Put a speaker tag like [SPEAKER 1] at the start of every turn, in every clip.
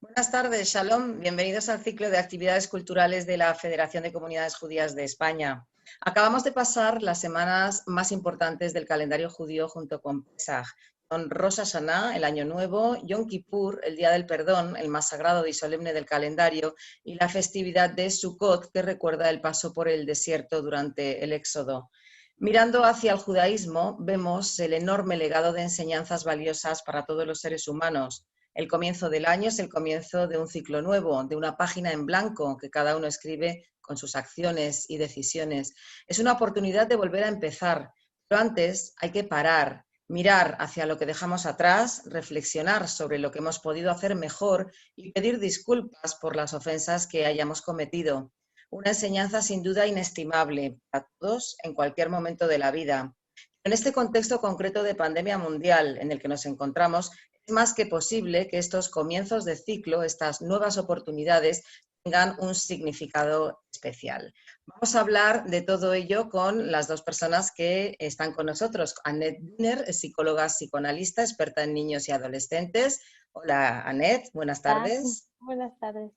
[SPEAKER 1] Buenas tardes, Shalom. Bienvenidos al ciclo de actividades culturales de la Federación de Comunidades Judías de España. Acabamos de pasar las semanas más importantes del calendario judío junto con Pesaj. Son Rosh Hashanah, el Año Nuevo, Yom Kippur, el Día del Perdón, el más sagrado y solemne del calendario, y la festividad de Sukkot, que recuerda el paso por el desierto durante el Éxodo. Mirando hacia el judaísmo, vemos el enorme legado de enseñanzas valiosas para todos los seres humanos. El comienzo del año es el comienzo de un ciclo nuevo, de una página en blanco que cada uno escribe con sus acciones y decisiones. Es una oportunidad de volver a empezar, pero antes hay que parar, mirar hacia lo que dejamos atrás, reflexionar sobre lo que hemos podido hacer mejor y pedir disculpas por las ofensas que hayamos cometido. Una enseñanza sin duda inestimable para todos en cualquier momento de la vida. En este contexto concreto de pandemia mundial en el que nos encontramos, es más que posible que estos comienzos de ciclo, estas nuevas oportunidades, tengan un significado especial. Vamos a hablar de todo ello con las dos personas que están con nosotros. Annette Wiener, psicóloga psicoanalista, experta en niños y adolescentes. Hola, Annette, buenas tardes.
[SPEAKER 2] Buenas tardes.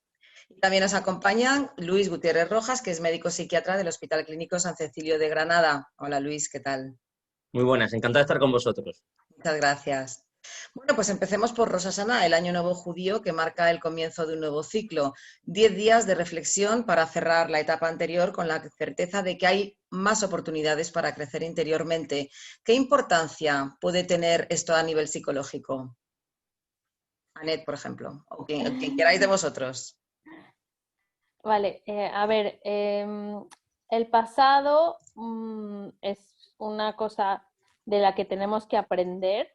[SPEAKER 1] Y también nos acompaña Luis Gutiérrez Rojas, que es médico psiquiatra del Hospital Clínico San Cecilio de Granada. Hola, Luis, ¿qué tal?
[SPEAKER 3] Muy buenas, encantado de estar con vosotros.
[SPEAKER 1] Muchas gracias. Bueno, pues empecemos por Rosh Hashanah, el año nuevo judío que marca el comienzo de un nuevo ciclo. 10 días de reflexión para cerrar la etapa anterior con la certeza de que hay más oportunidades para crecer interiormente. ¿Qué importancia puede tener esto a nivel psicológico? Annette, por ejemplo, o quien queráis de vosotros.
[SPEAKER 2] Vale, el pasado es una cosa de la que tenemos que aprender,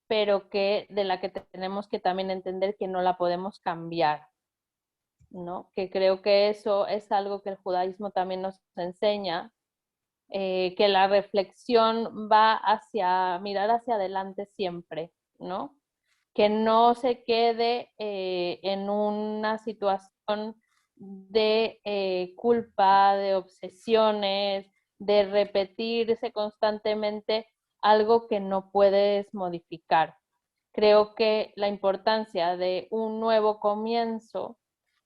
[SPEAKER 2] pero de la que tenemos que también entender que no la podemos cambiar, ¿no? Que creo que eso es algo que el judaísmo también nos enseña, que la reflexión va hacia mirar hacia adelante siempre, ¿no? Que no se quede en una situación de culpa, de obsesiones, de repetirse constantemente algo que no puedes modificar. Creo que la importancia de un nuevo comienzo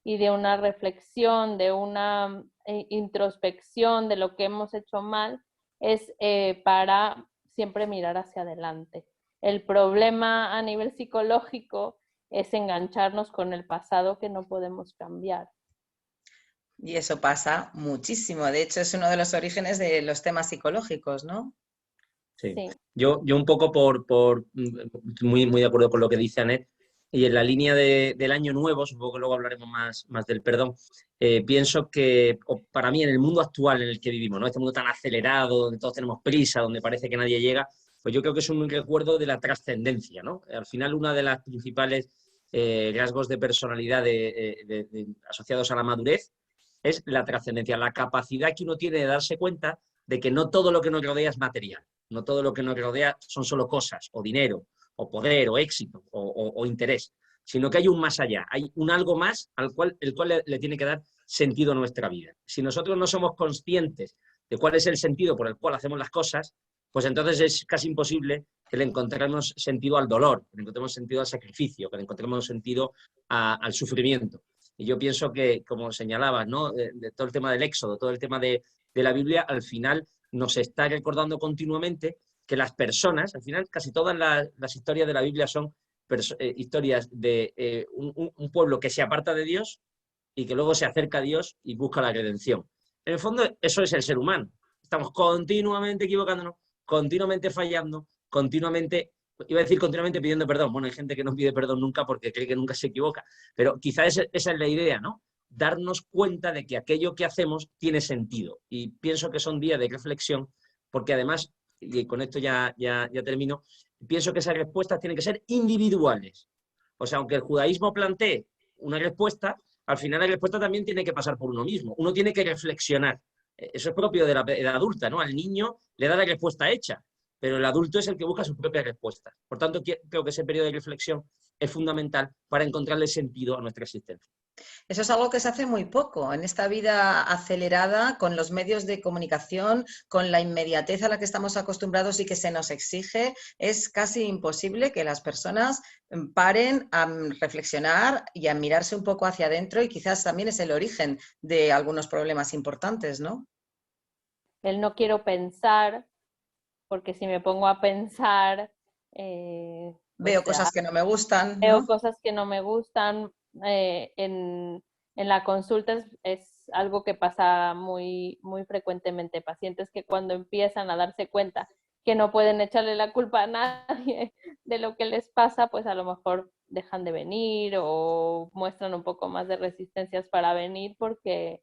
[SPEAKER 2] y de una reflexión, de una introspección de lo que hemos hecho mal, es para siempre mirar hacia adelante. El problema a nivel psicológico es engancharnos con el pasado que no podemos cambiar.
[SPEAKER 1] Y eso pasa muchísimo. De hecho, es uno de los orígenes de los temas psicológicos, ¿no?
[SPEAKER 3] Sí.
[SPEAKER 2] Sí.
[SPEAKER 3] Yo un poco muy de acuerdo con lo que dice Annette, y en la línea del año nuevo, supongo que luego hablaremos más del perdón, pienso que para mí en el mundo actual en el que vivimos, ¿no? Este mundo tan acelerado, donde todos tenemos prisa, donde parece que nadie llega, pues yo creo que es un recuerdo de la trascendencia, ¿no? Al final una de las principales rasgos de personalidad asociados a la madurez es la trascendencia, la capacidad que uno tiene de darse cuenta de que no todo lo que nos rodea es material, no todo lo que nos rodea son solo cosas, o dinero, o poder, o éxito, o interés, sino que hay un más allá, hay un algo más el cual le tiene que dar sentido a nuestra vida. Si nosotros no somos conscientes de cuál es el sentido por el cual hacemos las cosas, pues entonces es casi imposible que le encontremos sentido al dolor, que le encontremos sentido al sacrificio, que le encontremos sentido al sufrimiento. Y yo pienso que, como señalabas, ¿no? de todo el tema del Éxodo, todo el tema de la Biblia, al final nos está recordando continuamente que las personas, al final casi todas las historias de la Biblia son historias de un pueblo que se aparta de Dios y que luego se acerca a Dios y busca la redención. En el fondo, eso es el ser humano. Estamos continuamente equivocándonos, continuamente fallando, continuamente, iba a decir continuamente pidiendo perdón. Bueno, hay gente que no pide perdón nunca porque cree que nunca se equivoca, pero quizás esa es la idea, ¿no? Darnos cuenta de que aquello que hacemos tiene sentido. Y pienso que son días de reflexión, porque además, y con esto ya termino, pienso que esas respuestas tienen que ser individuales. O sea, aunque el judaísmo plantee una respuesta, al final la respuesta también tiene que pasar por uno mismo. Uno tiene que reflexionar. Eso es propio de la edad adulta, ¿no? Al niño le da la respuesta hecha, pero el adulto es el que busca su propia respuesta. Por tanto, creo que ese periodo de reflexión es fundamental para encontrarle sentido a nuestra existencia.
[SPEAKER 1] Eso es algo que se hace muy poco en esta vida acelerada, con los medios de comunicación, con la inmediatez a la que estamos acostumbrados y que se nos exige. Es casi imposible que las personas paren a reflexionar y a mirarse un poco hacia adentro, y quizás también es el origen de algunos problemas importantes, ¿no?
[SPEAKER 2] El no quiero pensar, porque si me pongo a pensar,
[SPEAKER 1] Veo
[SPEAKER 2] pues
[SPEAKER 1] cosas que no me gustan,
[SPEAKER 2] veo
[SPEAKER 1] ¿no?
[SPEAKER 2] cosas que no me gustan. En la consulta es algo que pasa muy, muy frecuentemente. Pacientes que cuando empiezan a darse cuenta que no pueden echarle la culpa a nadie de lo que les pasa, pues a lo mejor dejan de venir o muestran un poco más de resistencias para venir porque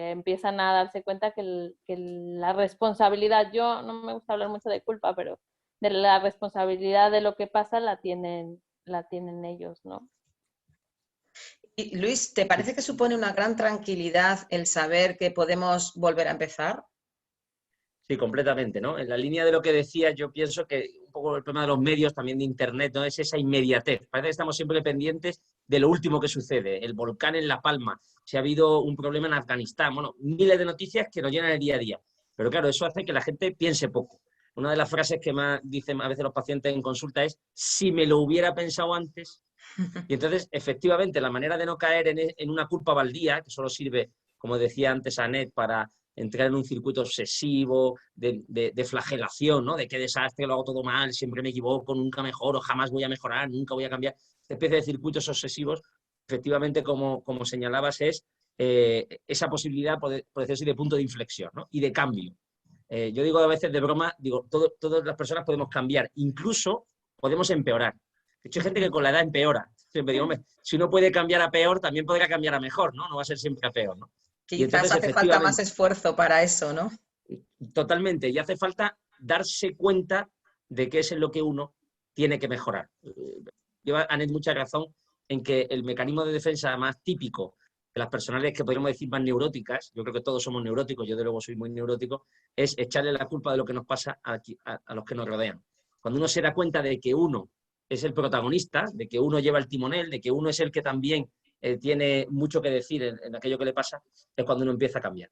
[SPEAKER 2] empiezan a darse cuenta que la responsabilidad, yo no me gusta hablar mucho de culpa, pero de la responsabilidad de lo que pasa la tienen ellos, ¿no?
[SPEAKER 1] Y, Luis, ¿te parece que supone una gran tranquilidad el saber que podemos volver a empezar?
[SPEAKER 3] Sí, completamente, ¿no? En la línea de lo que decía, yo pienso que un poco el problema de los medios, también de Internet, ¿no? Es esa inmediatez. Parece que estamos siempre pendientes de lo último que sucede. El volcán en La Palma, si ha habido un problema en Afganistán, bueno, miles de noticias que nos llenan el día a día. Pero claro, eso hace que la gente piense poco. Una de las frases que más dicen a veces los pacientes en consulta es, si me lo hubiera pensado antes. Y entonces, efectivamente, la manera de no caer en una culpa baldía, que solo sirve, como decía antes Anet, para entrar en un circuito obsesivo de flagelación, ¿no? De qué desastre, lo hago todo mal, siempre me equivoco, nunca mejoro, jamás voy a mejorar, nunca voy a cambiar. Esta especie de circuitos obsesivos, efectivamente, como señalabas, es esa posibilidad, por decirlo así, de punto de inflexión, ¿no? Y de cambio. Yo digo a veces de broma, digo, todas las personas podemos cambiar, incluso podemos empeorar. De hecho, hay gente que con la edad empeora. Siempre digo, hombre, si uno puede cambiar a peor, también podrá cambiar a mejor, ¿no? No va a ser siempre a peor, ¿no? Y
[SPEAKER 1] Quizás
[SPEAKER 3] entonces,
[SPEAKER 1] hace falta más
[SPEAKER 3] efectivamente,
[SPEAKER 1] esfuerzo para eso, ¿no?
[SPEAKER 3] totalmente, y hace falta darse cuenta de qué es en lo que uno tiene que mejorar. Lleva Anet mucha razón en que el mecanismo de defensa más típico de las personales que podríamos decir más neuróticas, yo creo que todos somos neuróticos, yo de luego soy muy neurótico, es echarle la culpa de lo que nos pasa a los que nos rodean. Cuando uno se da cuenta de que uno es el protagonista, de que uno lleva el timonel, de que uno es el que también tiene mucho que decir en aquello que le pasa, es cuando uno empieza a cambiar.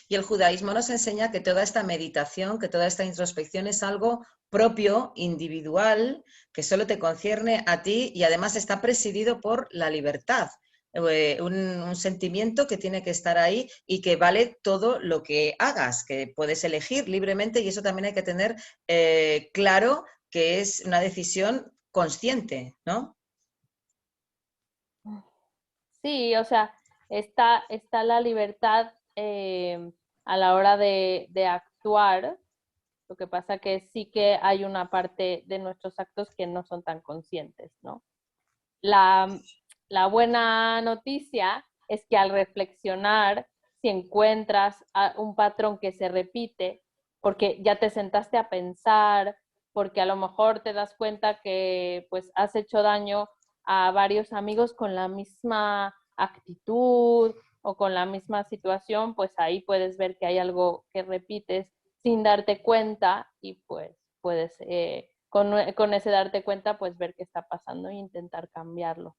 [SPEAKER 1] Y el judaísmo nos enseña que toda esta meditación, que toda esta introspección es algo propio, individual, que solo te concierne a ti, y además está presidido por la libertad. Un sentimiento que tiene que estar ahí y que vale todo lo que hagas, que puedes elegir libremente, y eso también hay que tener claro que es una decisión consciente, ¿no?
[SPEAKER 2] Sí, o sea, está la libertad a la hora de actuar. Lo que pasa que sí que hay una parte de nuestros actos que no son tan conscientes, ¿no? La, la buena noticia es que al reflexionar, si encuentras un patrón que se repite, porque ya te sentaste a pensar, porque a lo mejor te das cuenta que pues has hecho daño a varios amigos con la misma actitud o con la misma situación, pues ahí puedes ver que hay algo que repites sin darte cuenta y pues puedes con ese darte cuenta pues ver qué está pasando e intentar cambiarlo.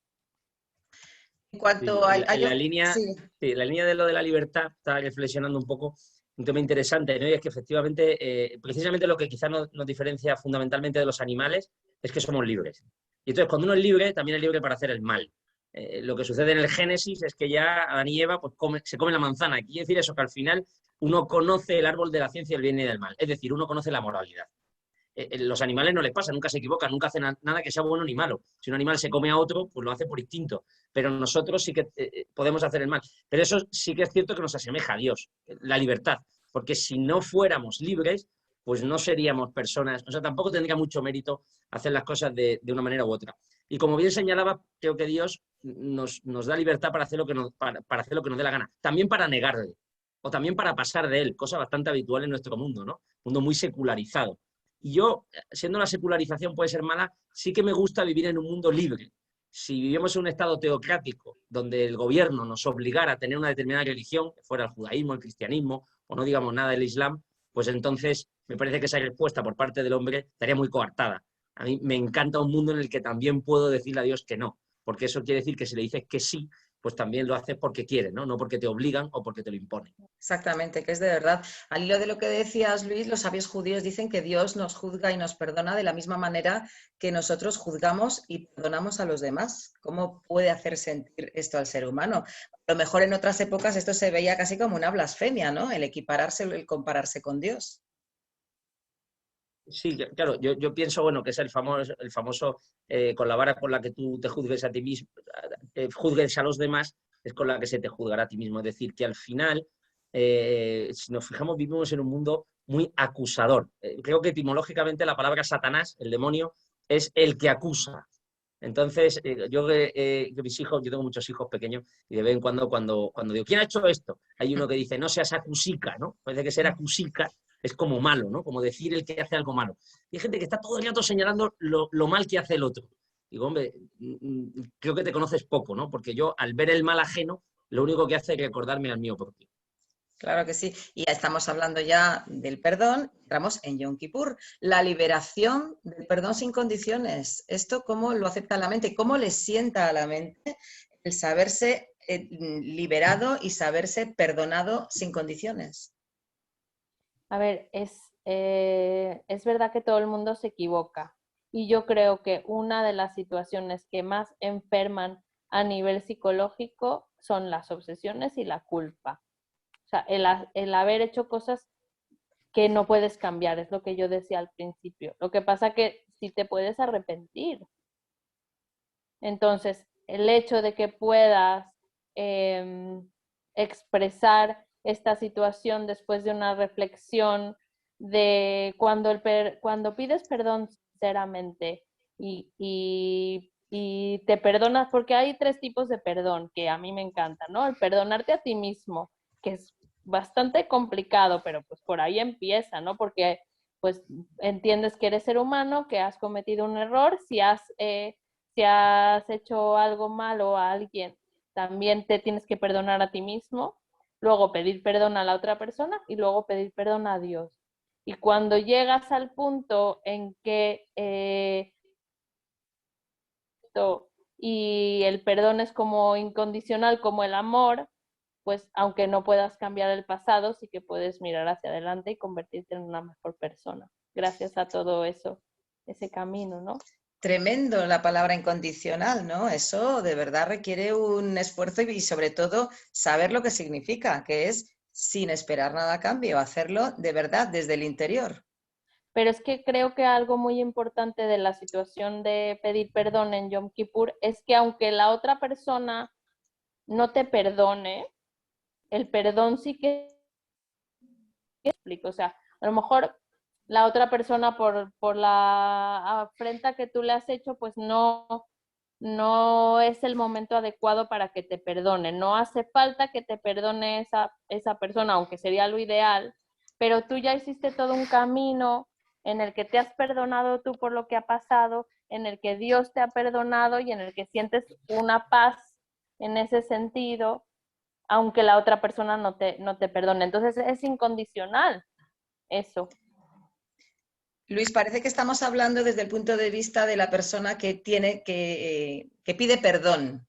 [SPEAKER 1] En
[SPEAKER 3] Sí,
[SPEAKER 1] cuanto a...
[SPEAKER 3] sí, en la línea de lo de la libertad, estaba reflexionando un poco un tema interesante, ¿no? Y es que efectivamente, precisamente lo que quizás nos diferencia fundamentalmente de los animales es que somos libres. Y entonces, cuando uno es libre, también es libre para hacer el mal. Lo que sucede en el Génesis es que ya Adán y Eva pues, se comen la manzana. Quiere decir eso, que al final uno conoce el árbol de la ciencia del bien y del mal. Es decir, uno conoce la moralidad. Los animales no les pasa, nunca se equivocan, nunca hacen nada que sea bueno ni malo. Si un animal se come a otro, pues lo hace por instinto. Pero nosotros sí que podemos hacer el mal. Pero eso sí que es cierto que nos asemeja a Dios, la libertad. Porque si no fuéramos libres, pues no seríamos personas, o sea, tampoco tendría mucho mérito hacer las cosas de una manera u otra. Y como bien señalaba, creo que Dios nos da libertad para hacer lo que para hacer lo que nos dé la gana. También para negarle, o también para pasar de él, cosa bastante habitual en nuestro mundo, ¿no? Mundo muy secularizado. Y yo, siendo la secularización puede ser mala, sí que me gusta vivir en un mundo libre. Si vivimos en un estado teocrático, donde el gobierno nos obligara a tener una determinada religión, que fuera el judaísmo, el cristianismo, o no digamos nada del islam, pues entonces me parece que esa respuesta por parte del hombre estaría muy coartada. A mí me encanta un mundo en el que también puedo decirle a Dios que no, porque eso quiere decir que si le dices que sí, pues también lo haces porque quieres, ¿no? No porque te obligan o porque te lo imponen.
[SPEAKER 1] Exactamente, que es de verdad. Al hilo de lo que decías, Luis, los sabios judíos dicen que Dios nos juzga y nos perdona de la misma manera que nosotros juzgamos y perdonamos a los demás. ¿Cómo puede hacer sentir esto al ser humano? A lo mejor en otras épocas esto se veía casi como una blasfemia, ¿no? El equipararse, el compararse con Dios.
[SPEAKER 3] Sí, claro, yo pienso, bueno, que es el famoso con la vara con la que tú te juzgues a ti mismo, juzgues a los demás, es con la que se te juzgará a ti mismo. Es decir, que al final, si nos fijamos, vivimos en un mundo muy acusador. Creo que etimológicamente la palabra Satanás, el demonio, es el que acusa. Entonces, yo mis hijos, yo tengo muchos hijos pequeños y de vez en cuando digo, ¿quién ha hecho esto? Hay uno que dice, no seas acusica, ¿no? Parece que ser acusica es como malo, ¿no? Como decir el que hace algo malo. Y hay gente que está todo el rato señalando lo mal que hace el otro. Digo, hombre, creo que te conoces poco, ¿no? Porque yo, al ver el mal ajeno, lo único que hace es recordarme al mío propio.
[SPEAKER 1] Claro que sí. Y ya estamos hablando ya del perdón. Entramos en Yom Kippur. La liberación del perdón sin condiciones. ¿Esto cómo lo acepta la mente? ¿Cómo le sienta a la mente el saberse liberado y saberse perdonado sin condiciones?
[SPEAKER 2] A ver, es verdad que todo el mundo se equivoca y yo creo que una de las situaciones que más enferman a nivel psicológico son las obsesiones y la culpa. O sea, el haber hecho cosas que no puedes cambiar, es lo que yo decía al principio. Lo que pasa que sí te puedes arrepentir. Entonces, el hecho de que puedas expresar esta situación después de una reflexión de cuando pides perdón sinceramente y te perdonas, porque hay 3 tipos de perdón que a mí me encantan, ¿no? El perdonarte a ti mismo, que es bastante complicado, pero pues por ahí empieza, ¿no? Porque pues entiendes que eres ser humano, que has cometido un error, si has hecho algo malo a alguien, también te tienes que perdonar a ti mismo, luego pedir perdón a la otra persona y luego pedir perdón a Dios. Y cuando llegas al punto en que y el perdón es como incondicional, como el amor, pues aunque no puedas cambiar el pasado, sí que puedes mirar hacia adelante y convertirte en una mejor persona, gracias a todo eso, ese camino, ¿no?
[SPEAKER 1] Tremendo la palabra incondicional, ¿no? Eso de verdad requiere un esfuerzo y sobre todo saber lo que significa, que es sin esperar nada a cambio, hacerlo de verdad desde el interior.
[SPEAKER 2] Pero es que creo que algo muy importante de la situación de pedir perdón en Yom Kippur es que aunque la otra persona no te perdone, el perdón sí que explico. O sea, a lo mejor la otra persona por la afrenta que tú le has hecho, pues no es el momento adecuado para que te perdone. No hace falta que te perdone esa persona, aunque sería lo ideal, pero tú ya hiciste todo un camino en el que te has perdonado tú por lo que ha pasado, en el que Dios te ha perdonado y en el que sientes una paz en ese sentido, aunque la otra persona no te perdone. Entonces es incondicional eso.
[SPEAKER 1] Luis, parece que estamos hablando desde el punto de vista de la persona que tiene que pide perdón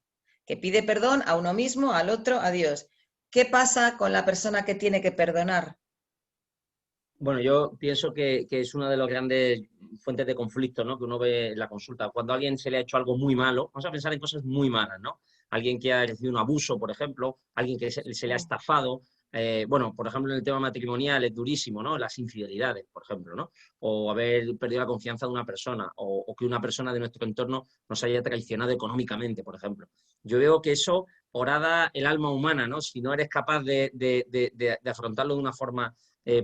[SPEAKER 1] a uno mismo, al otro, a Dios. ¿Qué pasa con la persona que tiene que perdonar?
[SPEAKER 3] Bueno, yo pienso que es una de las grandes fuentes de conflicto, ¿no? Que uno ve en la consulta. Cuando a alguien se le ha hecho algo muy malo, vamos a pensar en cosas muy malas, ¿no? Alguien que ha recibido un abuso, por ejemplo, alguien que se le ha estafado. Bueno, por ejemplo, en el tema matrimonial es durísimo, ¿no? Las infidelidades, por ejemplo, ¿no? O haber perdido la confianza de una persona, o que una persona de nuestro entorno nos haya traicionado económicamente, por ejemplo. Yo veo que eso horada el alma humana, ¿no? Si no eres capaz de afrontarlo de una forma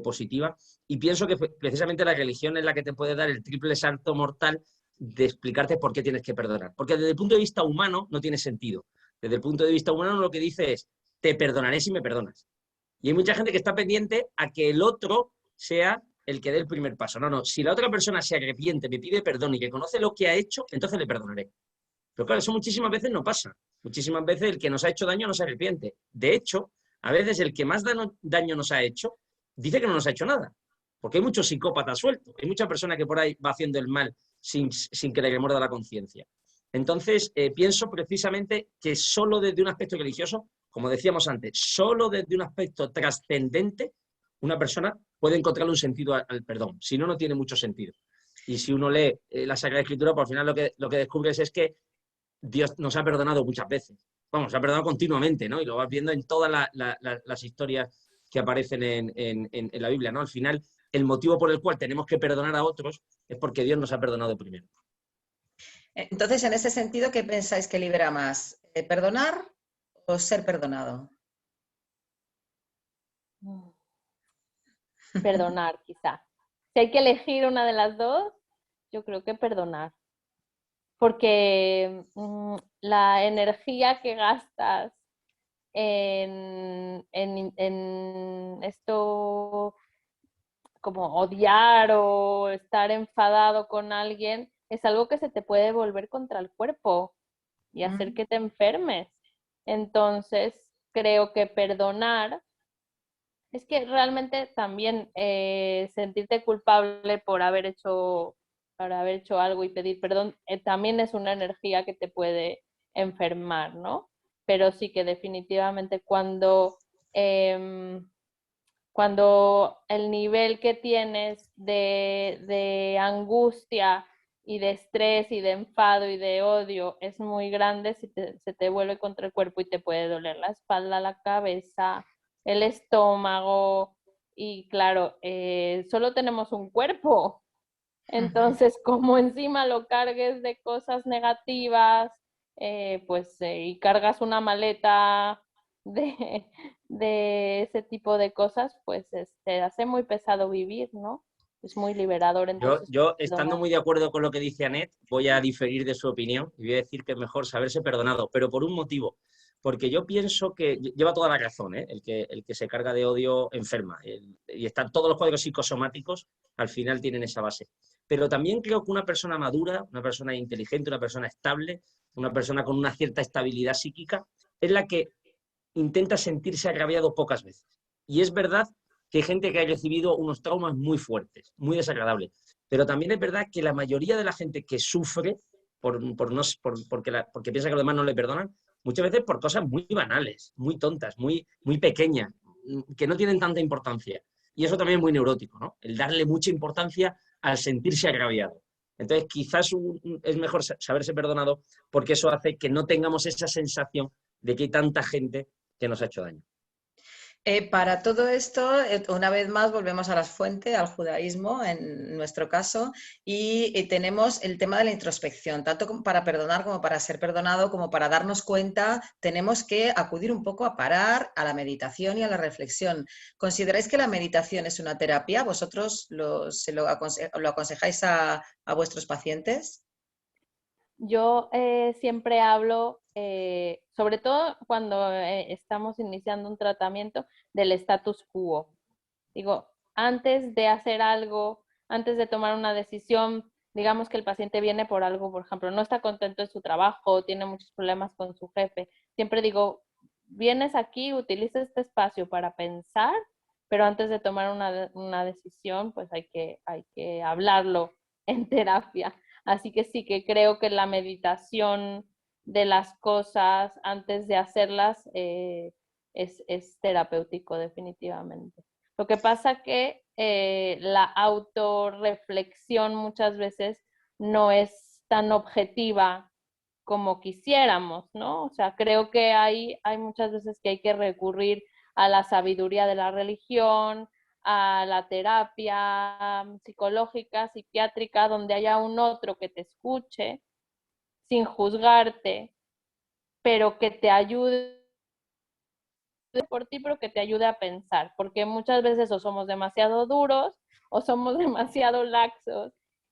[SPEAKER 3] positiva. Y pienso que precisamente la religión es la que te puede dar el triple salto mortal de explicarte por qué tienes que perdonar. Porque desde el punto de vista humano no tiene sentido. Desde el punto de vista humano lo que dice es, te perdonaré si me perdonas. Y hay mucha gente que está pendiente a que el otro sea el que dé el primer paso. No, no, si la otra persona se arrepiente, me pide perdón y que conoce lo que ha hecho, entonces le perdonaré. Pero claro, eso muchísimas veces no pasa. Muchísimas veces el que nos ha hecho daño no se arrepiente. De hecho, a veces el que más daño nos ha hecho dice que no nos ha hecho nada. Porque hay muchos psicópatas sueltos. Hay mucha persona que por ahí va haciendo el mal sin que le remuerda la conciencia. Entonces, pienso precisamente que solo desde un aspecto religioso, como decíamos antes, solo desde un aspecto trascendente, una persona puede encontrarle un sentido al perdón. Si no, no tiene mucho sentido. Y si uno lee la Sagrada Escritura, pues al final lo que descubres es que Dios nos ha perdonado muchas veces. Vamos, nos ha perdonado continuamente, ¿no? Y lo vas viendo en todas las historias que aparecen en la Biblia, ¿no? Al final, el motivo por el cual tenemos que perdonar a otros es porque Dios nos ha perdonado primero.
[SPEAKER 1] Entonces, en ese sentido, ¿qué pensáis que libera más? ¿Perdonar o ser perdonado?
[SPEAKER 2] Perdonar, quizá. Si hay que elegir una de las dos, yo creo que perdonar. Porque la energía que gastas en esto, como odiar o estar enfadado con alguien, es algo que se te puede volver contra el cuerpo y hacer que te enfermes. Entonces, creo que perdonar es que realmente también sentirte culpable por haber hecho algo y pedir perdón también es una energía que te puede enfermar, ¿no? Pero sí que definitivamente cuando el nivel que tienes de angustia y de estrés y de enfado y de odio es muy grande, se te vuelve contra el cuerpo y te puede doler la espalda, la cabeza, el estómago. Y claro, solo tenemos un cuerpo. Entonces, como encima lo cargues de cosas negativas, y cargas una maleta de, de ese tipo de cosas, pues te hace muy pesado vivir, ¿no? Es muy liberador, entonces.
[SPEAKER 3] Yo, estando
[SPEAKER 2] Perdonar.
[SPEAKER 3] muy de acuerdo con lo que dice Anet, voy a diferir de su opinión y voy a decir que es mejor saberse perdonado, pero por un motivo. Porque yo pienso que lleva toda la razón, ¿eh? El que se carga de odio enferma. Y están todos los cuadros psicosomáticos, al final tienen esa base. Pero también creo que una persona madura, una persona inteligente, una persona estable, una persona con una cierta estabilidad psíquica, es la que intenta sentirse agraviado pocas veces. Y es verdad que hay gente que ha recibido unos traumas muy fuertes, muy desagradables. Pero también es verdad que la mayoría de la gente que sufre porque piensa que los demás no le perdonan, muchas veces por cosas muy banales, muy tontas, muy pequeñas, que no tienen tanta importancia. Y eso también es muy neurótico, ¿no? El darle mucha importancia al sentirse agraviado. Entonces, quizás es mejor saberse perdonado porque eso hace que no tengamos esa sensación de que hay tanta gente que nos ha hecho daño.
[SPEAKER 1] Para todo esto, una vez más volvemos a las fuentes, al judaísmo en nuestro caso, y tenemos el tema de la introspección, tanto para perdonar como para ser perdonado, como para darnos cuenta, tenemos que acudir un poco a parar, a la meditación y a la reflexión. ¿Consideráis que la meditación es una terapia? ¿Vosotros lo aconsejáis a vuestros pacientes?
[SPEAKER 2] Yo siempre hablo, sobre todo cuando estamos iniciando un tratamiento, del status quo. Digo, antes de hacer algo, antes de tomar una decisión, digamos que el paciente viene por algo, por ejemplo, no está contento en su trabajo, tiene muchos problemas con su jefe. Siempre digo, vienes aquí, utiliza este espacio para pensar, pero antes de tomar una decisión, pues hay que hablarlo en terapia. Así que sí que creo que la meditación de las cosas antes de hacerlas es terapéutico definitivamente. Lo que pasa que la autorreflexión muchas veces no es tan objetiva como quisiéramos, ¿no? O sea, creo que hay muchas veces que hay que recurrir a la sabiduría de la religión, a la terapia psicológica, psiquiátrica, donde haya un otro que te escuche sin juzgarte, pero que te ayude por ti, pero que te ayude a pensar, porque muchas veces o somos demasiado duros o somos demasiado laxos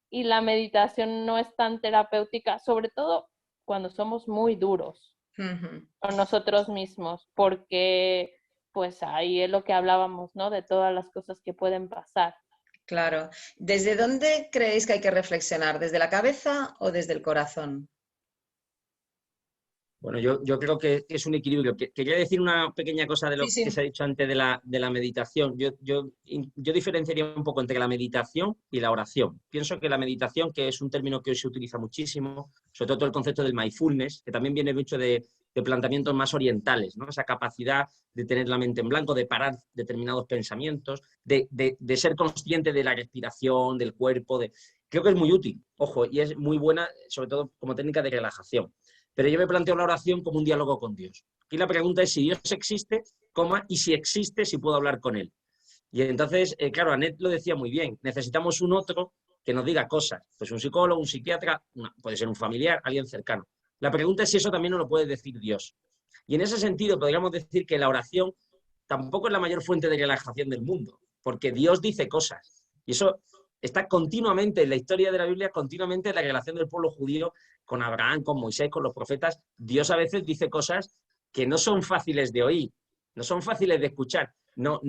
[SPEAKER 2] y la meditación no es tan terapéutica, sobre todo cuando somos muy duros con nosotros mismos, porque pues ahí es lo que hablábamos, ¿no? De todas las cosas que pueden pasar.
[SPEAKER 1] Claro. ¿Desde dónde creéis que hay que reflexionar? ¿Desde la cabeza o desde el corazón?
[SPEAKER 3] Bueno, yo creo que es un equilibrio. Quería decir una pequeña cosa de lo
[SPEAKER 1] Sí,
[SPEAKER 3] que se ha
[SPEAKER 1] sí.
[SPEAKER 3] dicho antes de la meditación. Yo diferenciaría un poco entre la meditación y la oración. Pienso que la meditación, que es un término que hoy se utiliza muchísimo, sobre todo el concepto del mindfulness, que también viene mucho de planteamientos más orientales, ¿no? Esa capacidad de tener la mente en blanco, de parar determinados pensamientos, de ser consciente de la respiración, del cuerpo. Creo que es muy útil, ojo, y es muy buena, sobre todo como técnica de relajación. Pero yo me planteo la oración como un diálogo con Dios. Aquí la pregunta es si Dios existe, coma, y si existe, si puedo hablar con Él. Y entonces, claro, Anet lo decía muy bien, necesitamos un otro que nos diga cosas. Pues un psicólogo, un psiquiatra, puede ser un familiar, alguien cercano. La pregunta es si eso también nos lo puede decir Dios. Y en ese sentido podríamos decir que la oración tampoco es la mayor fuente de relajación del mundo, porque Dios dice cosas. Y eso está continuamente en la historia de la Biblia, continuamente en la relación del pueblo judío con Abraham, con Moisés, con los profetas. Dios a veces dice cosas que no son fáciles de oír, no son fáciles de escuchar. No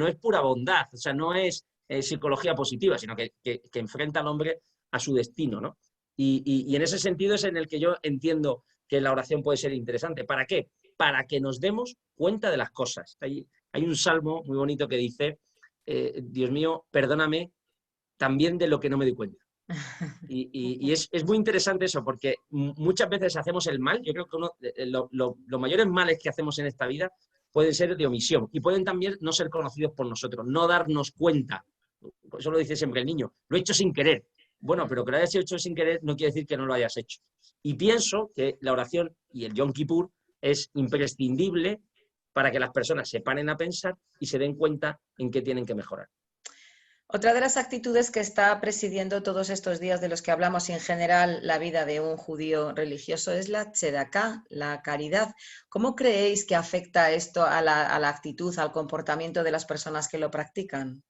[SPEAKER 3] es pura bondad, o sea, no es psicología positiva, sino que enfrenta al hombre a su destino, ¿no? Y en ese sentido es en el que yo entiendo que la oración puede ser interesante. ¿Para qué? Para que nos demos cuenta de las cosas. Hay un salmo muy bonito que dice, Dios mío, perdóname también de lo que no me di cuenta. Y es muy interesante eso, porque muchas veces hacemos el mal. Yo creo que los mayores males que hacemos en esta vida pueden ser de omisión y pueden también no ser conocidos por nosotros, no darnos cuenta. Eso lo dice siempre el niño, lo he hecho sin querer. Bueno, pero que lo hayas hecho sin querer no quiere decir que no lo hayas hecho. Y pienso que la oración y el Yom Kippur es imprescindible para que las personas se paren a pensar y se den cuenta en qué tienen que mejorar.
[SPEAKER 1] Otra de las actitudes que está presidiendo todos estos días de los que hablamos y en general la vida de un judío religioso es la tzedaká, la caridad. ¿Cómo creéis que afecta esto a la actitud, al comportamiento de las personas que lo practican?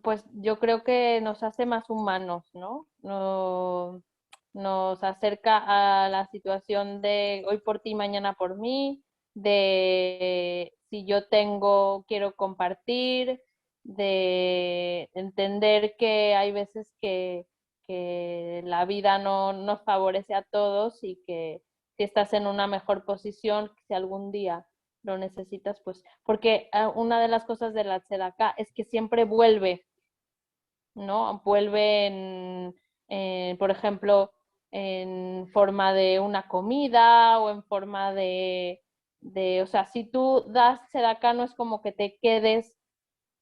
[SPEAKER 2] Pues yo creo que nos hace más humanos, ¿no? Nos acerca a la situación de hoy por ti, mañana por mí, de si yo tengo, quiero compartir, de entender que hay veces que la vida no nos favorece a todos y que si estás en una mejor posición, si algún día lo necesitas, pues, porque una de las cosas de la tzedakah es que siempre vuelve, ¿no? Vuelve por ejemplo, en forma de una comida o en forma o sea, si tú das tzedakah no es como que te quedes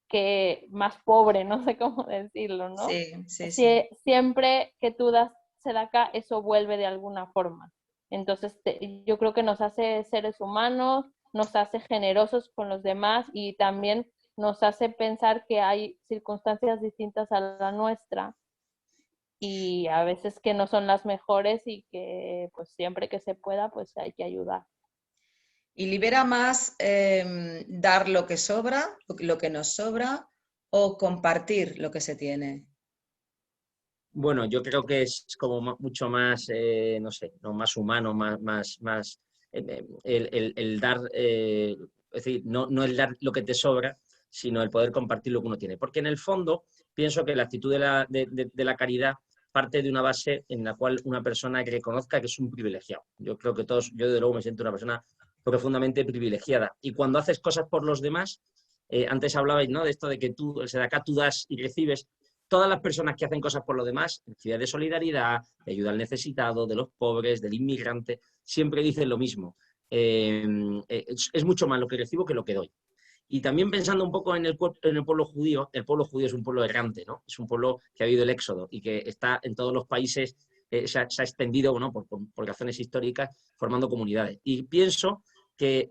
[SPEAKER 2] que más pobre, no sé cómo decirlo, ¿no?
[SPEAKER 1] Sí, sí, sí.
[SPEAKER 2] Siempre que tú das tzedakah, eso vuelve de alguna forma. Entonces, yo creo que nos hace seres humanos, nos hace generosos con los demás y también nos hace pensar que hay circunstancias distintas a la nuestra y a veces que no son las mejores y que pues siempre que se pueda pues hay que ayudar.
[SPEAKER 1] ¿Y libera más dar lo que sobra, lo que nos sobra, o compartir lo que se tiene?
[SPEAKER 3] Bueno, yo creo que es como mucho más, no sé, no, más humano, más el dar, es decir, no el dar lo que te sobra, sino el poder compartir lo que uno tiene. Porque en el fondo pienso que la actitud de la caridad parte de una base en la cual una persona reconozca que es un privilegiado. Yo creo que todos, yo desde luego me siento una persona profundamente privilegiada. Y cuando haces cosas por los demás, antes hablabais, ¿no?, de esto de que tú, de acá tú das y recibes. Todas las personas que hacen cosas por los demás, actividades de solidaridad, de ayuda al necesitado, de los pobres, del inmigrante, siempre dicen lo mismo. Es mucho más lo que recibo que lo que doy. Y también pensando un poco en el pueblo judío es un pueblo errante, ¿no? Es un pueblo que ha habido el éxodo y que está en todos los países, se ha extendido, ¿no?, por razones históricas, formando comunidades. Y pienso que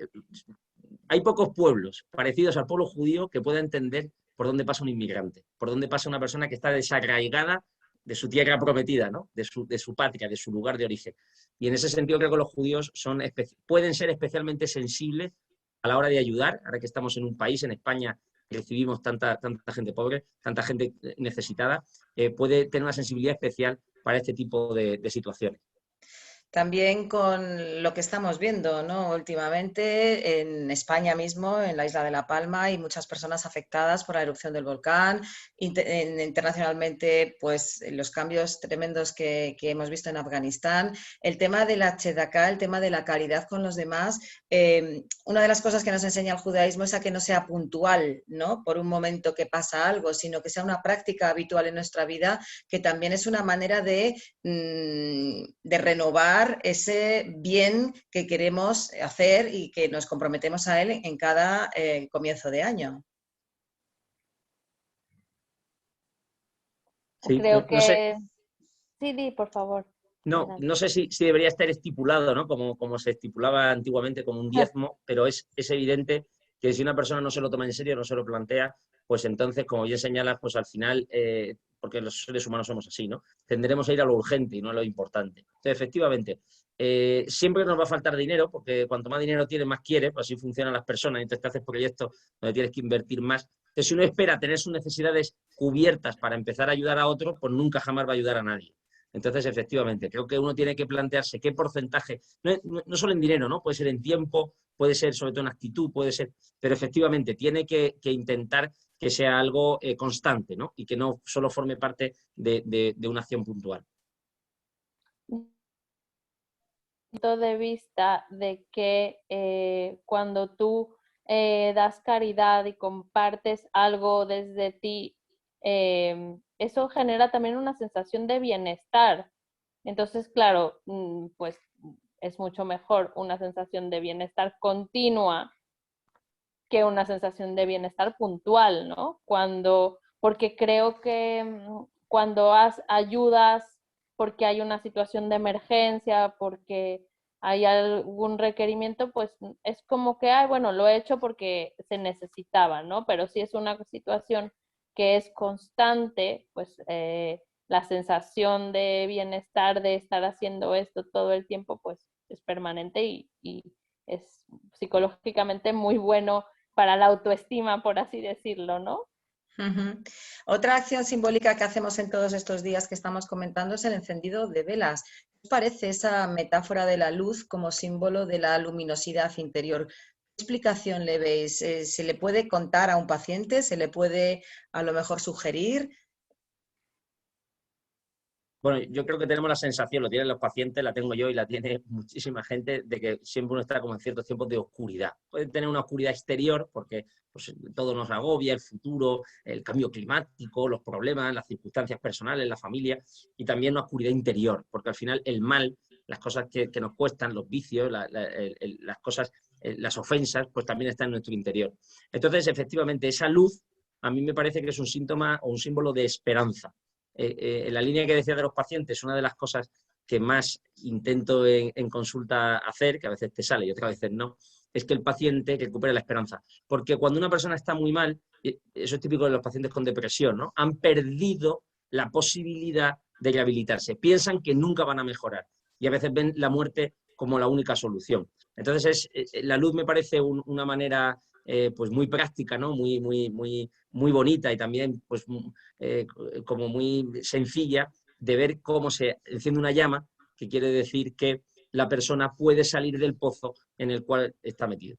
[SPEAKER 3] hay pocos pueblos parecidos al pueblo judío que pueda entender por dónde pasa un inmigrante, por dónde pasa una persona que está desarraigada de su tierra prometida, ¿no?, de su patria, de su lugar de origen. Y en ese sentido creo que los judíos pueden ser especialmente sensibles a la hora de ayudar, ahora que estamos en un país, en España, que recibimos tanta gente pobre, tanta gente necesitada, puede tener una sensibilidad especial para este tipo de situaciones.
[SPEAKER 1] También con lo que estamos viendo, ¿no? Últimamente en España mismo, en la isla de La Palma, hay muchas personas afectadas por la erupción del volcán. Internacionalmente, pues los cambios tremendos que hemos visto en Afganistán. El tema de la tzedaká, el tema de la caridad con los demás. Una de las cosas que nos enseña el judaísmo es a que no sea puntual, ¿no? Por un momento que pasa algo, sino que sea una práctica habitual en nuestra vida, que también es una manera de renovar ese bien que queremos hacer y que nos comprometemos a él en cada comienzo de año.
[SPEAKER 3] Sí,
[SPEAKER 2] Creo
[SPEAKER 3] no sé,
[SPEAKER 2] que... Sí, di, por favor.
[SPEAKER 3] no
[SPEAKER 2] Adelante.
[SPEAKER 3] sé si debería estar estipulado, ¿no? Como se estipulaba antiguamente como un diezmo, pero es evidente que si una persona no se lo toma en serio, no se lo plantea, pues entonces, como bien señalas, pues al final, porque los seres humanos somos así, ¿no? Tenderemos a ir a lo urgente y no a lo importante. Entonces, efectivamente, siempre nos va a faltar dinero, porque cuanto más dinero tienes, más quieres, pues así funcionan las personas, entonces te haces proyectos donde tienes que invertir más. Entonces, si uno espera tener sus necesidades cubiertas para empezar a ayudar a otros, pues nunca jamás va a ayudar a nadie. Entonces, efectivamente, creo que uno tiene que plantearse qué porcentaje, no solo en dinero, ¿no? Puede ser en tiempo, puede ser sobre todo en actitud, puede ser, pero efectivamente tiene que intentar que sea algo constante, ¿no? Y que no solo forme parte de una acción puntual.
[SPEAKER 2] Punto de vista de que cuando tú das caridad y compartes algo desde ti, eso genera también una sensación de bienestar. Entonces, claro, pues es mucho mejor una sensación de bienestar continua que una sensación de bienestar puntual, ¿no? Porque creo que cuando ayudas porque hay una situación de emergencia, porque hay algún requerimiento, pues es como que, ay, bueno, lo he hecho porque se necesitaba, ¿no? Pero si es una situación que es constante, pues la sensación de bienestar de estar haciendo esto todo el tiempo, pues es permanente y es psicológicamente muy bueno para la autoestima, por así decirlo, ¿no?
[SPEAKER 1] Uh-huh. Otra acción simbólica que hacemos en todos estos días que estamos comentando es el encendido de velas. ¿Qué os parece esa metáfora de la luz como símbolo de la luminosidad interior? ¿Qué explicación le veis? ¿Se le puede contar a un paciente? ¿Se le puede a lo mejor sugerir?
[SPEAKER 3] Bueno, yo creo que tenemos la sensación, lo tienen los pacientes, la tengo yo y la tiene muchísima gente, de que siempre uno está como en ciertos tiempos de oscuridad. Puede tener una oscuridad exterior porque pues, todo nos agobia, el futuro, el cambio climático, los problemas, las circunstancias personales, la familia, y también una oscuridad interior, porque al final el mal, las cosas que nos cuestan, los vicios, las cosas, las ofensas, pues también están en nuestro interior. Entonces, efectivamente, esa luz a mí me parece que es un síntoma o un símbolo de esperanza. En la línea que decía de los pacientes, una de las cosas que más intento en consulta hacer, que a veces te sale y otras veces no, es que el paciente recupere la esperanza. Porque cuando una persona está muy mal, eso es típico de los pacientes con depresión, ¿no? Han perdido la posibilidad de rehabilitarse. Piensan que nunca van a mejorar y a veces ven la muerte como la única solución. Entonces, la luz me parece una manera pues muy práctica, ¿no? Muy bonita y también pues como muy sencilla de ver cómo se enciende una llama, que quiere decir que la persona puede salir del pozo en el cual está metido.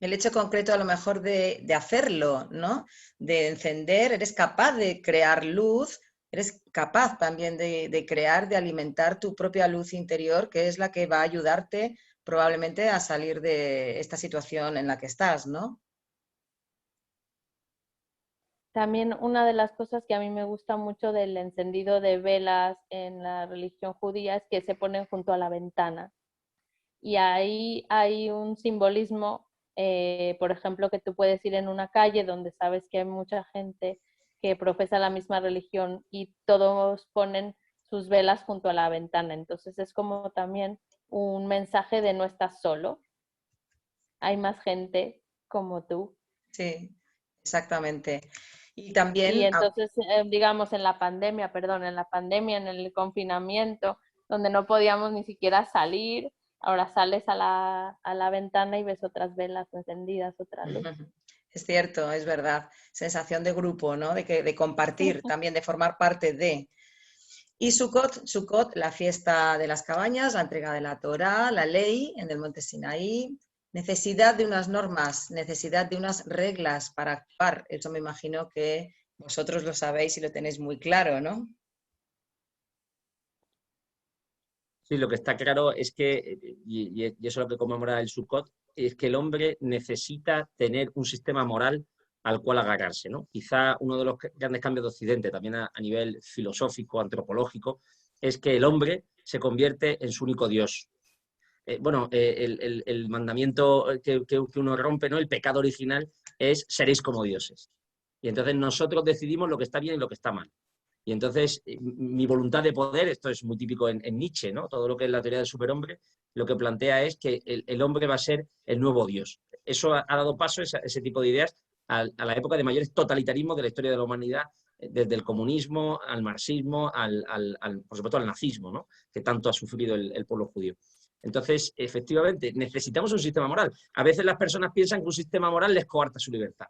[SPEAKER 1] El hecho concreto a lo mejor de hacerlo, ¿no? De encender, eres capaz de crear luz, eres capaz también de crear, de alimentar tu propia luz interior, que es la que va a ayudarte probablemente a salir de esta situación en la que estás, ¿no?
[SPEAKER 2] También una de las cosas que a mí me gusta mucho del encendido de velas en la religión judía es que se ponen junto a la ventana. Y ahí hay un simbolismo, por ejemplo, que tú puedes ir en una calle donde sabes que hay mucha gente que profesa la misma religión y todos ponen sus velas junto a la ventana. Entonces es como también un mensaje de no estás solo, hay más gente como tú.
[SPEAKER 1] Sí, exactamente. Y
[SPEAKER 2] Y
[SPEAKER 1] también,
[SPEAKER 2] entonces, digamos, en la pandemia, en el confinamiento, donde no podíamos ni siquiera salir, ahora sales a la ventana y ves otras velas encendidas, otra luz.
[SPEAKER 1] es cierto, es verdad, sensación de grupo, ¿no? De compartir, también de formar parte de. Y Sukkot, la fiesta de las cabañas, la entrega de la Torá, la ley en el monte Sinaí, necesidad de unas normas, necesidad de unas reglas para actuar. Eso me imagino que vosotros lo sabéis y lo tenéis muy claro, ¿no?
[SPEAKER 3] Sí, lo que está claro es que, y eso es lo que conmemora el Sukkot, es que el hombre necesita tener un sistema moral al cual agarrarse, ¿no? Quizá uno de los grandes cambios de Occidente, también a nivel filosófico, antropológico, es que el hombre se convierte en su único Dios. El mandamiento que uno rompe, ¿no? El pecado original es seréis como dioses. Y entonces nosotros decidimos lo que está bien y lo que está mal. Y entonces mi voluntad de poder, esto es muy típico en Nietzsche, ¿no? Todo lo que es la teoría del superhombre, lo que plantea es que el hombre va a ser el nuevo Dios. Eso ha dado paso, ese tipo de ideas, a la época de mayores totalitarismos de la historia de la humanidad, desde el comunismo al marxismo, por supuesto al nazismo, ¿no? Que tanto ha sufrido el pueblo judío. Entonces, efectivamente, necesitamos un sistema moral. A veces las personas piensan que un sistema moral les coarta su libertad.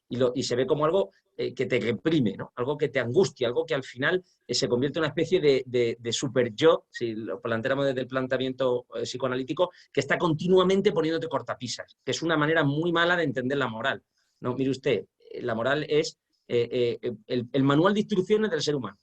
[SPEAKER 3] Y se ve como algo que te reprime, ¿no? Algo que te angustia, algo que al final se convierte en una especie de super yo, si lo planteamos desde el planteamiento psicoanalítico, que está continuamente poniéndote cortapisas, que es una manera muy mala de entender la moral. No, mire usted, la moral es el manual de instrucciones del ser humano.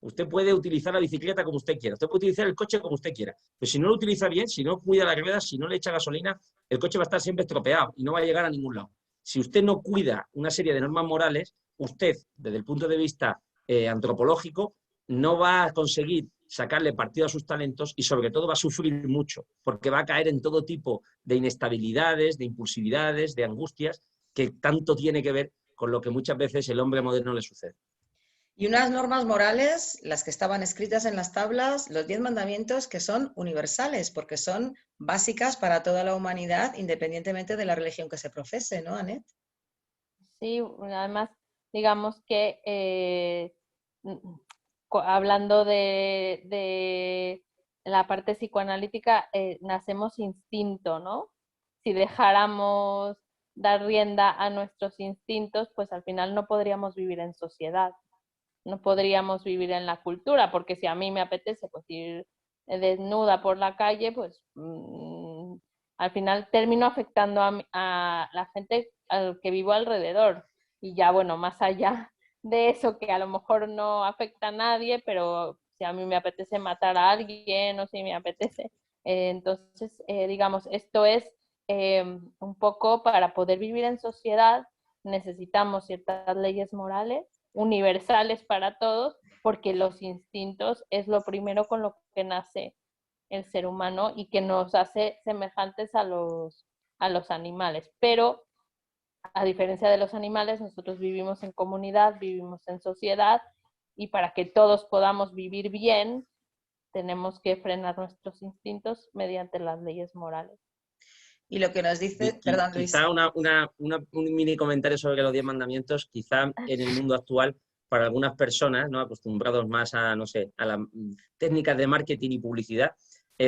[SPEAKER 3] Usted puede utilizar la bicicleta como usted quiera, usted puede utilizar el coche como usted quiera, pero si no lo utiliza bien, si no cuida las ruedas, si no le echa gasolina, el coche va a estar siempre estropeado y no va a llegar a ningún lado. Si usted no cuida una serie de normas morales, usted, desde el punto de vista antropológico, no va a conseguir sacarle partido a sus talentos y sobre todo va a sufrir mucho, porque va a caer en todo tipo de inestabilidades, de impulsividades, de angustias, que tanto tiene que ver con lo que muchas veces el hombre moderno le sucede.
[SPEAKER 1] Y unas normas morales, las que estaban escritas en las tablas, los 10 mandamientos, que son universales, porque son básicas para toda la humanidad, independientemente de la religión que se profese, ¿no, Anet?
[SPEAKER 2] Sí, además, digamos que hablando de la parte psicoanalítica, nacemos instinto, ¿no? Si dejáramos dar rienda a nuestros instintos, pues al final no podríamos vivir en sociedad, no podríamos vivir en la cultura, porque si a mí me apetece pues ir desnuda por la calle, pues al final termino afectando a la gente al que vivo alrededor. Y ya, bueno, más allá de eso, que a lo mejor no afecta a nadie, pero si a mí me apetece matar a alguien o si me apetece, entonces, digamos, esto es un poco para poder vivir en sociedad, necesitamos ciertas leyes morales universales para todos, porque los instintos es lo primero con lo que nace el ser humano y que nos hace semejantes a los animales. Pero a diferencia de los animales, nosotros vivimos en comunidad, vivimos en sociedad y para que todos podamos vivir bien, tenemos que frenar nuestros instintos mediante las leyes morales.
[SPEAKER 1] Y lo que nos dice, perdón Luis.
[SPEAKER 3] Quizá un mini comentario sobre los 10 mandamientos, quizá en el mundo actual, para algunas personas, ¿no? Acostumbrados más a, no sé, a las técnicas de marketing y publicidad,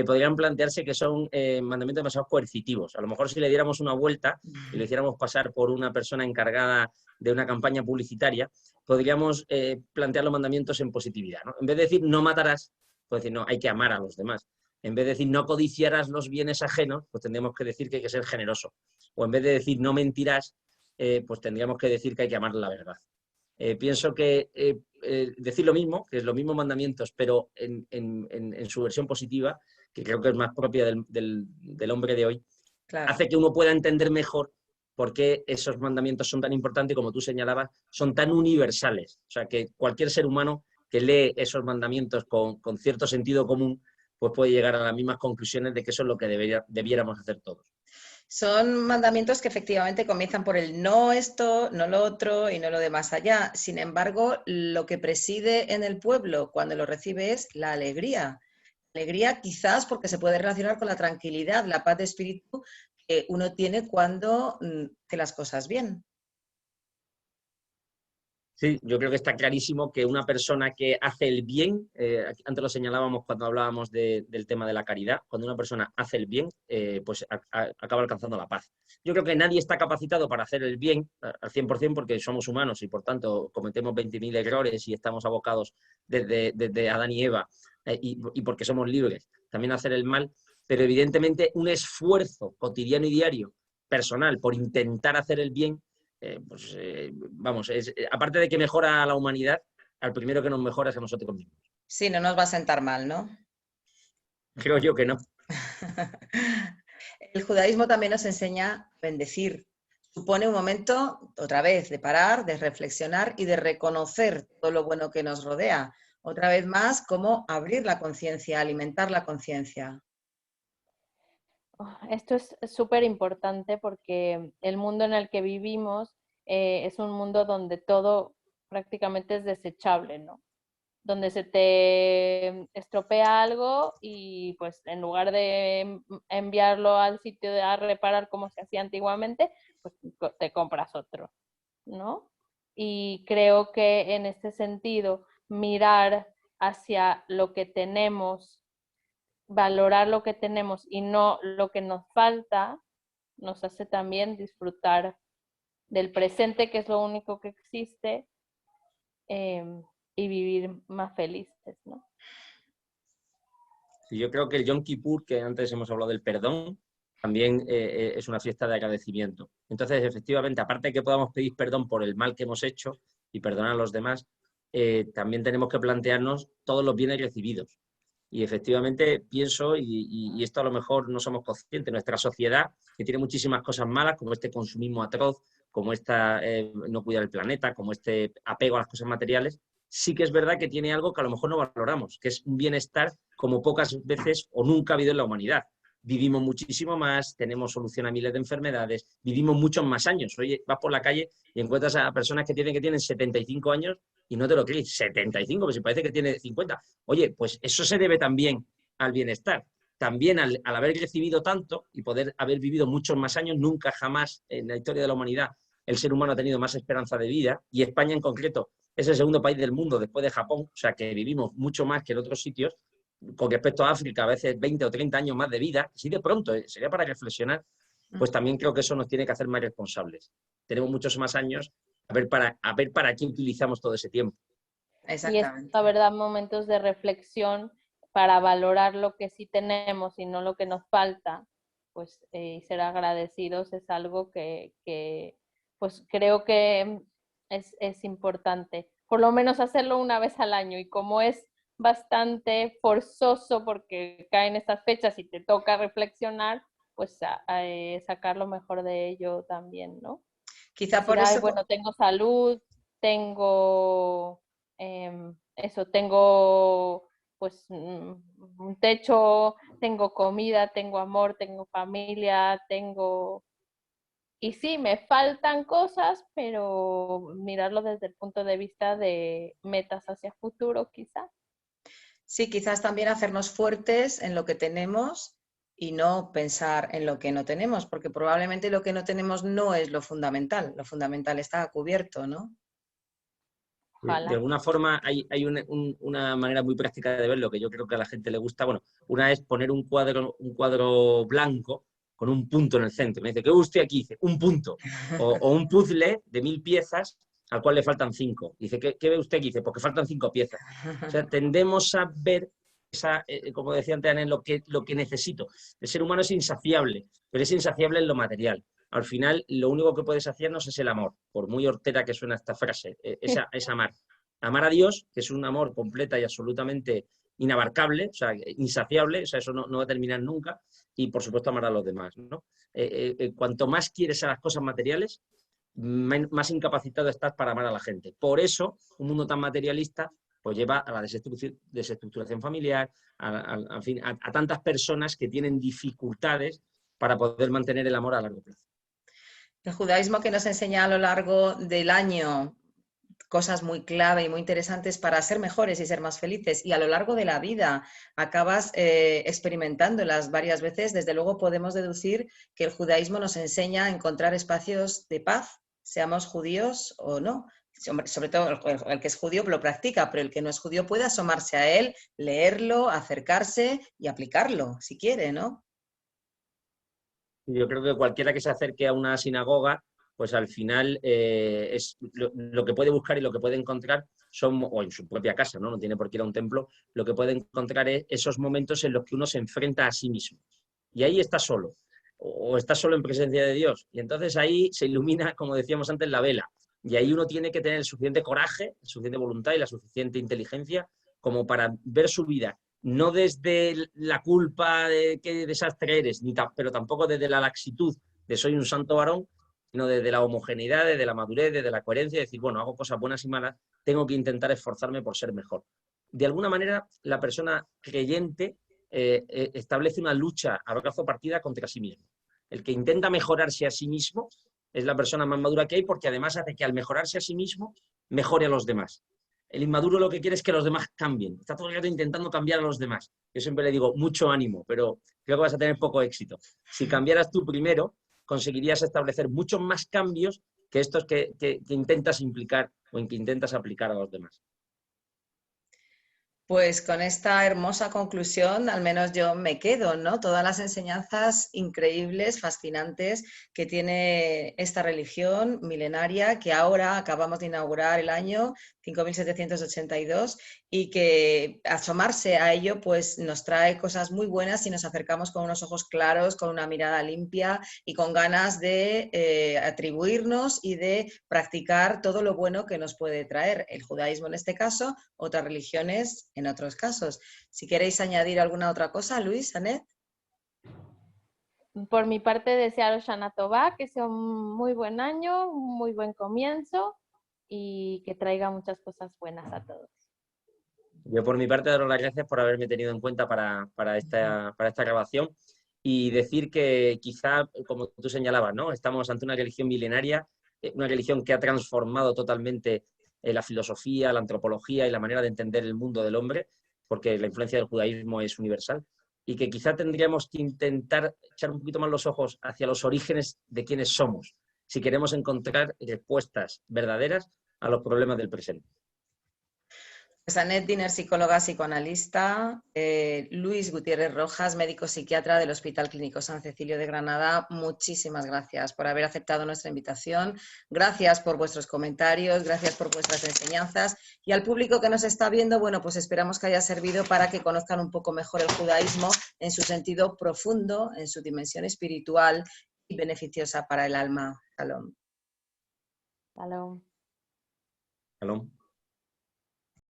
[SPEAKER 3] podrían plantearse que son mandamientos demasiado coercitivos. A lo mejor si le diéramos una vuelta y lo hiciéramos pasar por una persona encargada de una campaña publicitaria, podríamos plantear los mandamientos en positividad, ¿no? En vez de decir no matarás, pues decir no, hay que amar a los demás. En vez de decir no codiciarás los bienes ajenos, pues tendríamos que decir que hay que ser generoso. O en vez de decir no mentirás, pues tendríamos que decir que hay que amar la verdad. Pienso que decir lo mismo, que es los mismos mandamientos, pero en su versión positiva, que creo que es más propia del hombre de hoy, claro, hace que uno pueda entender mejor por qué esos mandamientos son tan importantes y, como tú señalabas, son tan universales. O sea, que cualquier ser humano que lee esos mandamientos con cierto sentido común, pues puede llegar a las mismas conclusiones de que eso es lo que debiéramos hacer todos.
[SPEAKER 1] Son mandamientos que efectivamente comienzan por el no esto, no lo otro y no lo de más allá. Sin embargo, lo que preside en el pueblo cuando lo recibe es la alegría. Alegría quizás porque se puede relacionar con la tranquilidad, la paz de espíritu que uno tiene cuando hace las cosas bien.
[SPEAKER 3] Sí, yo creo que está clarísimo que una persona que hace el bien, antes lo señalábamos cuando hablábamos del tema de la caridad, cuando una persona hace el bien, pues acaba alcanzando la paz. Yo creo que nadie está capacitado para hacer el bien al 100% porque somos humanos y por tanto cometemos 20.000 errores y estamos abocados desde Adán y Eva y porque somos libres también a hacer el mal, pero evidentemente un esfuerzo cotidiano y diario personal por intentar hacer el bien, vamos, aparte de que mejora a la humanidad, al primero que nos mejora es a nosotros mismos.
[SPEAKER 1] Sí, no nos va a sentar mal, ¿no?
[SPEAKER 3] Creo yo que no.
[SPEAKER 1] El judaísmo también nos enseña a bendecir. Supone un momento, otra vez, de parar, de reflexionar y de reconocer todo lo bueno que nos rodea. Otra vez más, cómo abrir la conciencia, alimentar la conciencia.
[SPEAKER 2] Esto es súper importante porque el mundo en el que vivimos es un mundo donde todo prácticamente es desechable, ¿no? Donde se te estropea algo y pues en lugar de enviarlo al sitio a reparar como se hacía antiguamente, pues te compras otro, ¿no? Y creo que en este sentido, mirar hacia lo que tenemos, valorar lo que tenemos y no lo que nos falta, nos hace también disfrutar del presente, que es lo único que existe, y vivir más felices, ¿no?
[SPEAKER 3] Sí, yo creo que el Yom Kippur, que antes hemos hablado del perdón, también es una fiesta de agradecimiento. Entonces, efectivamente, aparte de que podamos pedir perdón por el mal que hemos hecho y perdonar a los demás, también tenemos que plantearnos todos los bienes recibidos. Y efectivamente pienso, y esto a lo mejor no somos conscientes, nuestra sociedad, que tiene muchísimas cosas malas, como este consumismo atroz, como esta no cuidar el planeta, como este apego a las cosas materiales, sí que es verdad que tiene algo que a lo mejor no valoramos, que es un bienestar como pocas veces o nunca ha habido en la humanidad. Vivimos muchísimo más, tenemos solución a miles de enfermedades, vivimos muchos más años. Oye, vas por la calle y encuentras a personas que tienen 75 años y no te lo crees, 75, pues si parece que tiene 50. Oye, pues eso se debe también al bienestar. También al haber recibido tanto y poder haber vivido muchos más años, nunca jamás en la historia de la humanidad el ser humano ha tenido más esperanza de vida, y España en concreto es el segundo país del mundo después de Japón, o sea que vivimos mucho más que en otros sitios, con respecto a África, a veces 20 o 30 años más de vida, así de pronto, sería para reflexionar, pues también creo que eso nos tiene que hacer más responsables. Tenemos muchos más años a ver para qué utilizamos todo ese tiempo.
[SPEAKER 2] Y es,
[SPEAKER 1] Exactamente.
[SPEAKER 2] la verdad, momentos de reflexión para valorar lo que sí tenemos y no lo que nos falta, pues ser agradecidos es algo que pues creo que es importante. Por lo menos hacerlo una vez al año, y como es bastante forzoso porque caen estas fechas y te toca reflexionar, pues sacar lo mejor de ello también, ¿no?
[SPEAKER 1] Quizá
[SPEAKER 2] Decir,
[SPEAKER 1] por
[SPEAKER 2] ay,
[SPEAKER 1] eso,
[SPEAKER 2] bueno, tengo salud, tengo eso, tengo pues un techo, tengo comida, tengo amor, tengo familia, tengo... Y sí, me faltan cosas, pero mirarlo desde el punto de vista de metas hacia futuro, quizá.
[SPEAKER 1] sí, quizás también hacernos fuertes en lo que tenemos y no pensar en lo que no tenemos, porque probablemente lo que no tenemos no es lo fundamental está cubierto, ¿no?
[SPEAKER 3] De
[SPEAKER 2] Ojalá.
[SPEAKER 3] alguna forma hay una manera muy práctica de verlo que yo creo que a la gente le gusta. Bueno, una es poner un cuadro blanco con un punto en el centro. Me dice, ¿qué usted aquí? Dice, un punto. O un puzzle de 1000 piezas al cual le faltan 5. Dice, ¿qué ve usted aquí? Dice, porque faltan 5 piezas. O sea, tendemos a ver como decía antes, Anel, lo que necesito. El ser humano es insaciable, pero es insaciable en lo material. Al final, lo único que puede saciarnos es el amor, por muy hortera que suena esta frase, es amar. Amar a Dios, que es un amor completa y absolutamente inabarcable, o sea, insaciable, o sea, eso no va a terminar nunca, y por supuesto amar a los demás, ¿no? Cuanto más quieres a las cosas materiales, más incapacitado estás para amar a la gente. Por eso, un mundo tan materialista pues lleva a la desestructuración familiar, en fin, a tantas personas que tienen dificultades para poder mantener el amor a largo plazo.
[SPEAKER 1] El judaísmo que nos enseña a lo largo del año cosas muy clave y muy interesantes para ser mejores y ser más felices, y a lo largo de la vida acabas experimentándolas varias veces. Desde luego podemos deducir que el judaísmo nos enseña a encontrar espacios de paz, seamos judíos o no, sobre todo el que es judío lo practica, pero el que no es judío puede asomarse a él, leerlo, acercarse y aplicarlo, si quiere, ¿no?
[SPEAKER 3] Yo creo que cualquiera que se acerque a una sinagoga, pues al final es lo que puede buscar y lo que puede encontrar son, o en su propia casa, ¿no? No tiene por qué ir a un templo, lo que puede encontrar es esos momentos en los que uno se enfrenta a sí mismo. Y ahí está solo, o está solo en presencia de Dios. Y entonces ahí se ilumina, como decíamos antes, la vela. Y ahí uno tiene que tener el suficiente coraje, la suficiente voluntad y la suficiente inteligencia como para ver su vida no desde la culpa de qué desastre eres, pero tampoco desde la laxitud de soy un santo varón, sino desde la homogeneidad, desde la madurez, desde la coherencia, de decir, bueno, hago cosas buenas y malas, tengo que intentar esforzarme por ser mejor. De alguna manera, la persona creyente establece una lucha a brazo partida contra sí mismo. El que intenta mejorarse a sí mismo es la persona más madura que hay porque además hace que al mejorarse a sí mismo mejore a los demás. El inmaduro lo que quiere es que los demás cambien. Está todo el rato intentando cambiar a los demás. Yo siempre le digo, mucho ánimo, pero creo que vas a tener poco éxito. Si cambiaras tú primero, conseguirías establecer muchos más cambios que estos que intentas implicar o en que intentas aplicar a los demás.
[SPEAKER 1] Pues con esta hermosa conclusión, al menos yo me quedo, ¿no? Todas las enseñanzas increíbles, fascinantes que tiene esta religión milenaria que ahora acabamos de inaugurar el año 5782 y que asomarse a ello pues nos trae cosas muy buenas si nos acercamos con unos ojos claros, con una mirada limpia y con ganas de atribuirnos y de practicar todo lo bueno que nos puede traer el judaísmo en este caso, otras religiones en otros casos. Si queréis añadir alguna otra cosa, Luis, Anet.
[SPEAKER 2] Por mi parte, desearos Shana Tová, que sea un muy buen año, un muy buen comienzo y que traiga muchas cosas buenas a todos.
[SPEAKER 3] Yo por mi parte daros las gracias por haberme tenido en cuenta para esta grabación y decir que quizá, como tú señalabas, ¿no? Estamos ante una religión milenaria, una religión que ha transformado totalmente la filosofía, la antropología y la manera de entender el mundo del hombre, porque la influencia del judaísmo es universal, y que quizá tendríamos que intentar echar un poquito más los ojos hacia los orígenes de quiénes somos, si queremos encontrar respuestas verdaderas a los problemas del presente.
[SPEAKER 1] Pues Anet Diner, psicóloga psicoanalista, Luis Gutiérrez Rojas, médico psiquiatra del Hospital Clínico San Cecilio de Granada, muchísimas gracias por haber aceptado nuestra invitación, gracias por vuestros comentarios, gracias por vuestras enseñanzas y al público que nos está viendo, bueno, pues esperamos que haya servido para que conozcan un poco mejor el judaísmo en su sentido profundo, en su dimensión espiritual y beneficiosa para el alma. Shalom.
[SPEAKER 2] Shalom.
[SPEAKER 3] Shalom.